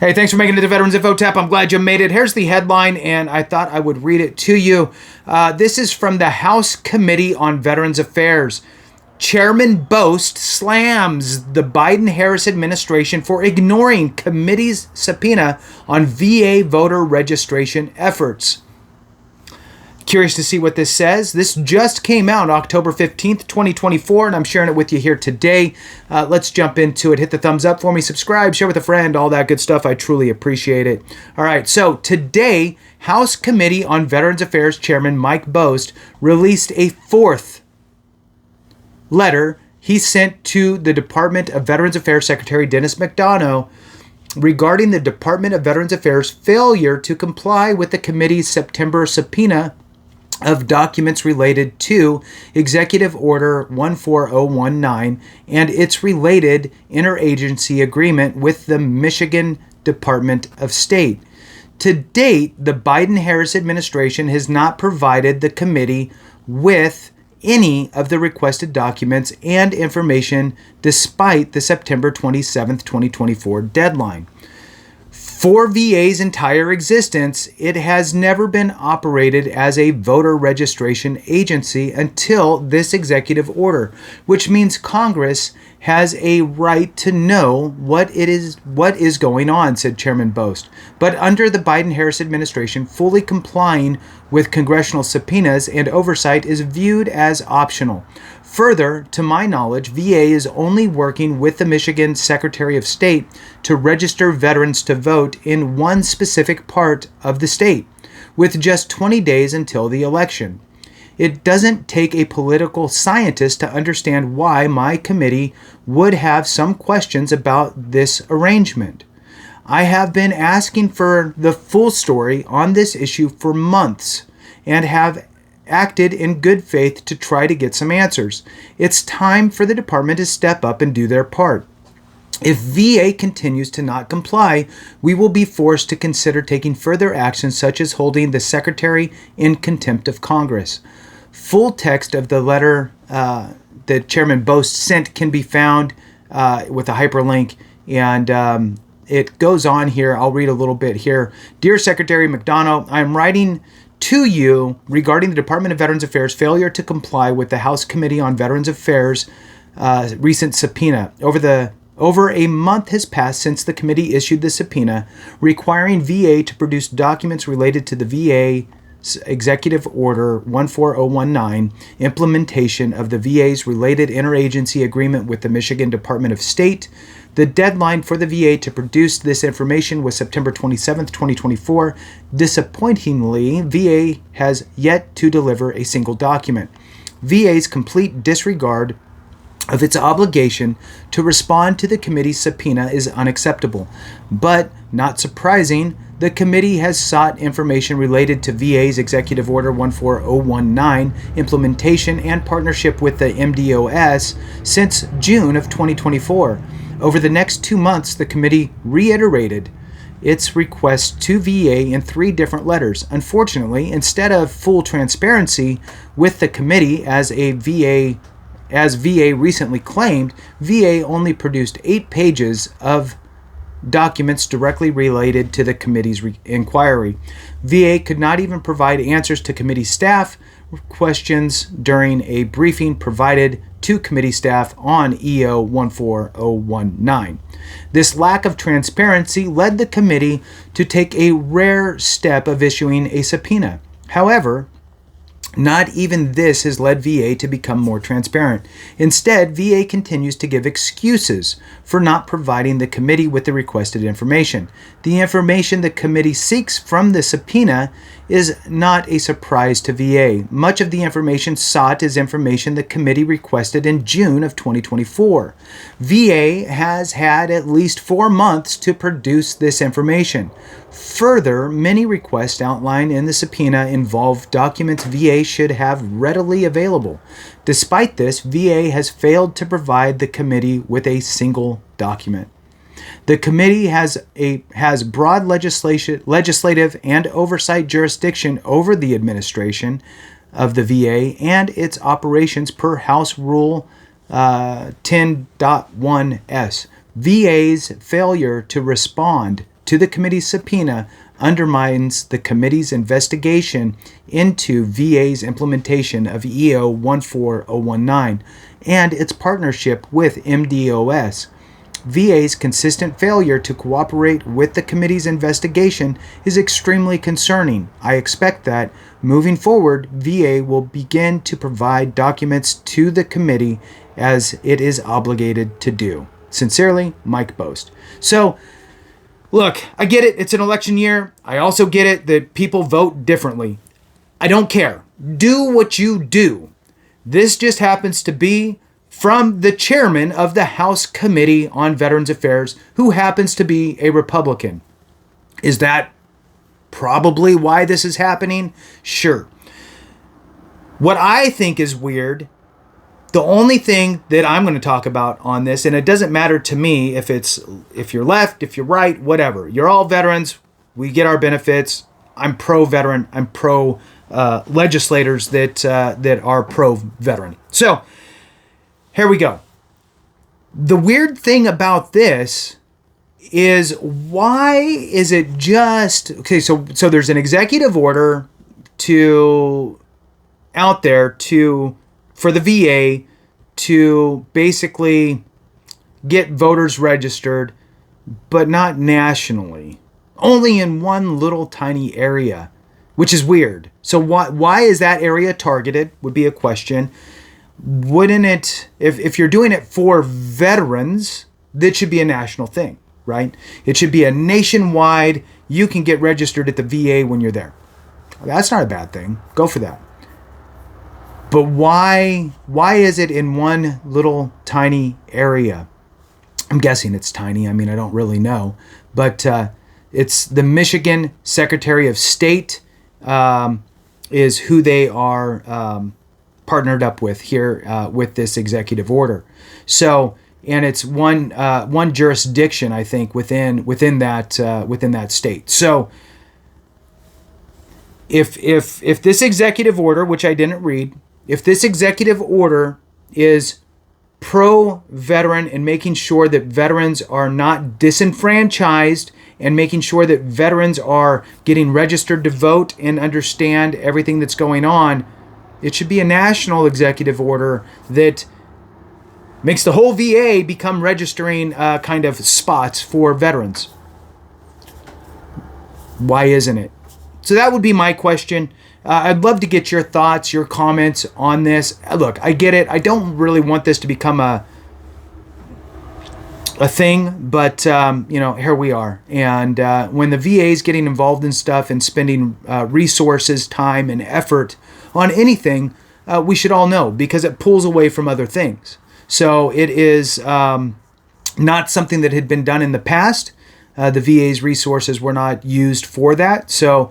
Hey, thanks for making it to Veterans Info Tap. I'm glad you made it. Here's the headline, and I thought I would read it to you. This is from the House Committee on Veterans Affairs. Chairman Bost slams the Biden-Harris administration for ignoring committee's subpoena on VA voter registration efforts. Curious to see what this says. This just came out October 15th, 2024, and I'm sharing it with you here today. Let's jump into it. Hit the thumbs up for me, subscribe, share with a friend, all that good stuff. I truly appreciate it. All right, so today, House Committee on Veterans Affairs Chairman Mike Bost released a fourth letter he sent to the Department of Veterans Affairs Secretary Dennis McDonough regarding the Department of Veterans Affairs' failure to comply with the committee's September subpoena of documents related to Executive Order 14019 and its related interagency agreement with the Michigan Department of State. To date, the Biden-Harris administration has not provided the committee with any of the requested documents and information despite the September 27, 2024 deadline. For VA's entire existence, it has never been operated as a voter registration agency until this executive order, which means Congress has a right to know what is going on, said Chairman Bost. But under the Biden-Harris administration, fully complying with congressional subpoenas and oversight is viewed as optional. Further, to my knowledge, VA is only working with the Michigan Secretary of State to register veterans to vote in one specific part of the state, with just 20 days until the election. It doesn't take a political scientist to understand why my committee would have some questions about this arrangement. I have been asking for the full story on this issue for months and have acted in good faith to try to get some answers. It's time for the department to step up and do their part. If VA continues to not comply, we will be forced to consider taking further action, such as holding the Secretary in contempt of Congress. Full text of the letter that Chairman Bost sent can be found with a hyperlink, and it goes on here. I'll read a little bit here. Dear Secretary McDonough, I am writing to you regarding the Department of Veterans Affairs' failure to comply with the House Committee on Veterans Affairs' recent subpoena. Over a month has passed since the committee issued the subpoena requiring VA to produce documents related to the VA's Executive Order 14019, implementation of the VA's related interagency agreement with the Michigan Department of State. The deadline for the VA to produce this information was September 27, 2024. Disappointingly, VA has yet to deliver a single document. VA's complete disregard of its obligation to respond to the committee's subpoena is unacceptable. But, not surprising, the committee has sought information related to VA's Executive Order 14019 implementation and partnership with the MDOS since June of 2024. Over the next 2 months, the committee reiterated its request to VA in 3 different letters. Unfortunately, instead of full transparency with the committee as VA recently claimed, VA only produced 8 pages of documents directly related to the committee's inquiry. VA could not even provide answers to committee staff questions during a briefing provided to committee staff on EO 14019. This lack of transparency led the committee to take a rare step of issuing a subpoena. However, not even this has led VA to become more transparent. Instead, VA continues to give excuses for not providing the committee with the requested information. The information the committee seeks from the subpoena is not a surprise to VA. Much of the information sought is information the committee requested in June of 2024. VA has had at least 4 months to produce this information. Further, many requests outlined in the subpoena involve documents VA should have readily available. Despite this, VA has failed to provide the committee with a single document. The committee has broad legislative and oversight jurisdiction over the administration of the VA and its operations per House Rule 10.1s. VA's failure to respond to the committee's subpoena undermines the committee's investigation into VA's implementation of EO 14019 and its partnership with MDOS. VA's consistent failure to cooperate with the committee's investigation is extremely concerning. I expect that, moving forward, VA will begin to provide documents to the committee as it is obligated to do. Sincerely, Mike Boast. So, look, I get it. It's an election year. I also get it that people vote differently. I don't care. Do what you do. This just happens to be from the chairman of the House Committee on Veterans Affairs, who happens to be a Republican. Is that probably why this is happening? Sure. What I think is weird, the only thing that I'm going to talk about on this, and it doesn't matter to me if you're left, if you're right, whatever. You're all veterans. We get our benefits. I'm pro-veteran. I'm pro legislators that are pro-veteran. So here we go. The weird thing about this is, why is it just okay? So there's an executive order out there for the VA to basically get voters registered, but not nationally, only in one little tiny area, which is weird. So why is that area targeted would be a question. Wouldn't it, if you're doing it for veterans, that should be a national thing, right? It should be a nationwide, you can get registered at the VA when you're there. That's not a bad thing. Go for that. But why is it in one little tiny area? I'm guessing it's tiny. I mean, I don't really know. But it's the Michigan Secretary of State is who they are partnered up with here with this executive order. So, and it's one jurisdiction, I think, within that state. So, if this executive order, which I didn't read, if this executive order is pro-veteran and making sure that veterans are not disenfranchised and making sure that veterans are getting registered to vote and understand everything that's going on, it should be a national executive order that makes the whole VA become registering kind of spots for veterans. Why isn't it? So that would be my question. I'd love to get your thoughts, your comments on this. Look, I get it. I don't really want this to become a thing, but here we are. And when the VA is getting involved in stuff and spending resources, time, and effort on anything, we should all know, because it pulls away from other things. So it is not something that had been done in the past. The VA's resources were not used for that. So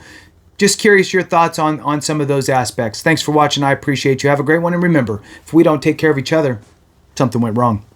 just curious your thoughts on some of those aspects. Thanks for watching. I appreciate you. Have a great one. And remember, if we don't take care of each other, something went wrong.